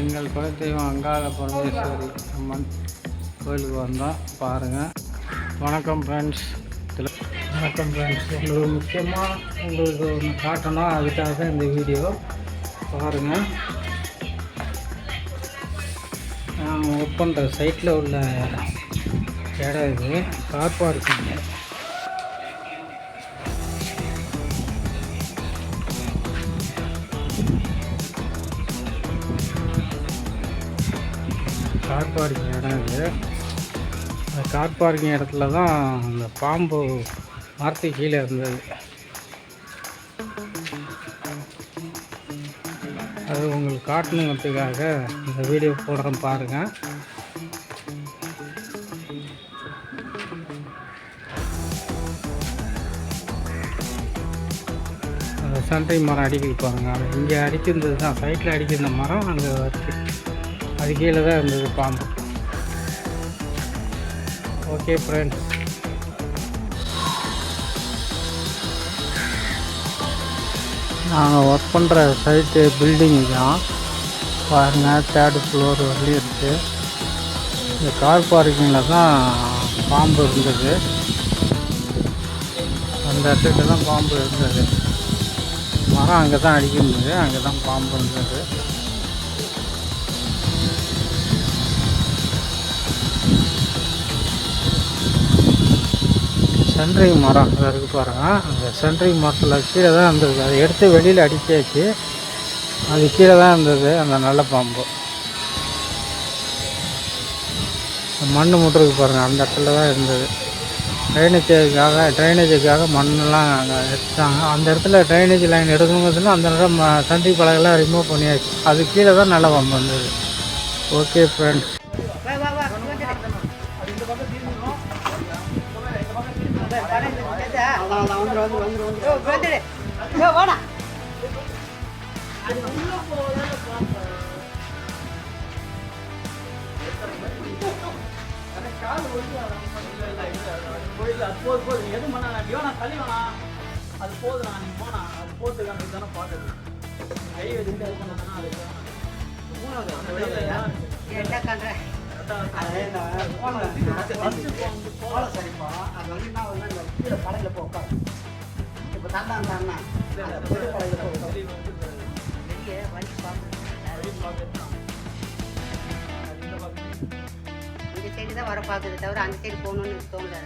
எங்கள் குலதெய்வம் அங்காள பரமேஸ்வரி அம்மன் கோயிலுக்கு வந்தோம் பாருங்கள். வணக்கம் ஃப்ரெண்ட்ஸ். உங்களுக்கு முக்கியமாக உங்களுக்கு ஒன்று காட்டணும், அதுக்காக தான் இந்த வீடியோ பாருங்கள். நான் ஒர்க் பண்ணுற சைட்டில் உள்ள இடம் இது. Car parking. கார் பார்க்கிங் இடம் இது. அந்த கார் பார்க்கிங் இடத்துல தான் அந்த பாம்பு மரத்து கீழே இருந்தது. அது உங்களுக்கு காட்டணுங்கிறதுக்காக இந்த வீடியோ போடுறேன் பாருங்கள். அந்த சண்டை மரம் அடிக்கடி பாருங்கள். இங்கே அடிக்கிறது தான், சைட்டில் அடிக்கிற மரம் அங்கே இருக்குது. அது கீழே தான் இருந்தது பாம்பு. ஓகே ஃப்ரெண்ட்ஸ், நாங்கள் ஒர்க் பண்ணுற சைட்டு பில்டிங் தான் பாருங்கள். 3rd floor வரலையும் இருக்குது. இந்த கார் பார்க்கிங்கில் தான் பாம்பு இருந்தது. அந்த இடத்துல தான் பாம்பு இருந்தது. மரம் அங்கே தான் அடிக்கும்போது அங்கே தான் பாம்பு இருந்தது. சென்ட்ரிங் மரம் இருக்குது பாருங்கள். அந்த சென்ட்ரிங் மரத்தில் கீழே தான் இருந்தது. அதை எடுத்து வெளியில் அடித்தாச்சு. அது கீழே தான் இருந்தது அந்த நல்ல பாம்பு. மண் முட்டுருக்கு பாருங்கள், அந்த இடத்துல தான் இருந்தது. ட்ரைனேஜுக்காக மண்ணெல்லாம் அங்கே எடுத்தாங்க. அந்த இடத்துல ட்ரைனேஜ் லைன் எடுக்கணுங்கிறதுனா அந்த இடம் சென்ட்ரிங் பலகெல்லாம் ரிமூவ் பண்ணியாச்சு. அது கீழே தான் நல்ல பாம்பு வந்தது. Okay friends. அது போதுண்ணா, நீ போனா அது போட்டுக்கான தானே பார்க்குது. கை வச்சுட்டு அது பண்ணா அது சரிப்பா. அது வந்து என்ன வந்து கீழே கடையில் போ உட்காரு. இப்போ தாண்டா தாண்டா இந்த சைடு தான் வர பார்க்குது தவிர அந்த சைடு போகணுன்னு தோணுது.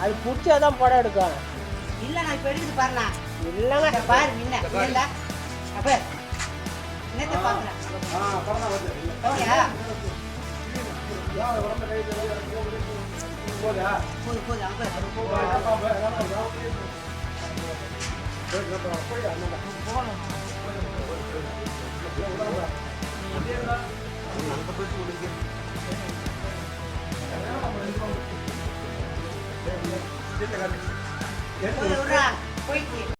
அது பிடிச்சாதான் படம் எடுக்கும். இல்ல நான் இப்ப எடுத்து பாருண்ணா. இல்லைங்க பாரு முன்ன இல்ல அப்ப என்னத்தை பாக்குறேன். போயிட்டு